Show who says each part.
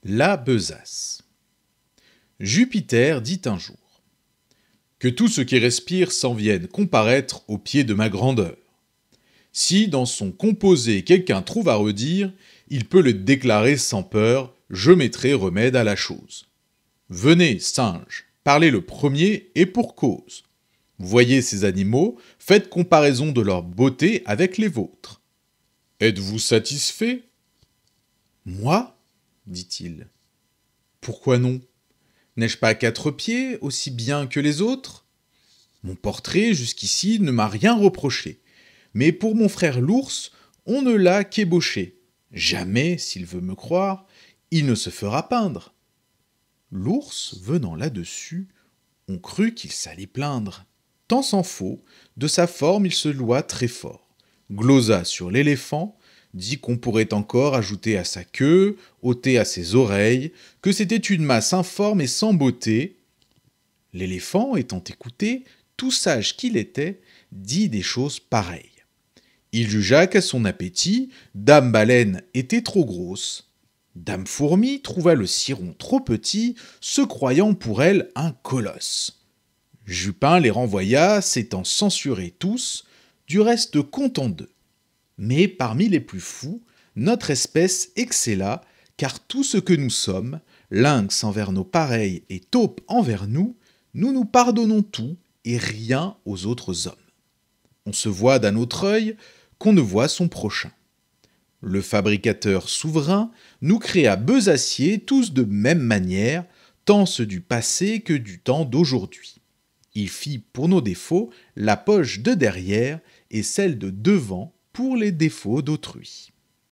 Speaker 1: La besace. Jupiter dit un jour : que tout ce qui respire s'en vienne comparaître aux pieds de ma grandeur. Si dans son composé quelqu'un trouve à redire, il peut le déclarer sans peur, je mettrai remède à la chose. Venez, singes, parlez le premier et pour cause. Voyez ces animaux, faites comparaison de leur beauté avec les vôtres. Êtes-vous satisfait ? Moi ? dit-il. Pourquoi non ? N'ai-je pas 4 pieds, aussi bien que les autres ? Mon portrait, jusqu'ici, ne m'a rien reproché. Mais pour mon frère l'ours, on ne l'a qu'ébauché. Jamais, s'il veut me croire, il ne se fera peindre. L'ours, venant là-dessus, on crut qu'il s'allait plaindre. Tant s'en faut, de sa forme il se loua très fort, glosa sur l'éléphant, dit qu'on pourrait encore ajouter à sa queue, ôter à ses oreilles, que c'était une masse informe et sans beauté. L'éléphant, étant écouté, tout sage qu'il était, dit des choses pareilles. Il jugea qu'à son appétit, Dame Baleine était trop grosse. Dame Fourmi trouva le ciron trop petit, se croyant pour elle un colosse. Jupin les renvoya, s'étant censurés tous, du reste content d'eux. Mais parmi les plus fous, notre espèce excella, car tout ce que nous sommes, lynx envers nos pareils et taupe envers nous, nous nous pardonnons tout et rien aux autres hommes. On se voit d'un autre œil qu'on ne voit son prochain. Le fabricateur souverain nous créa besaciers tous de même manière, tant ceux du passé que du temps d'aujourd'hui. Il fit pour nos défauts la poche de derrière et celle de devant pour les défauts d'autrui.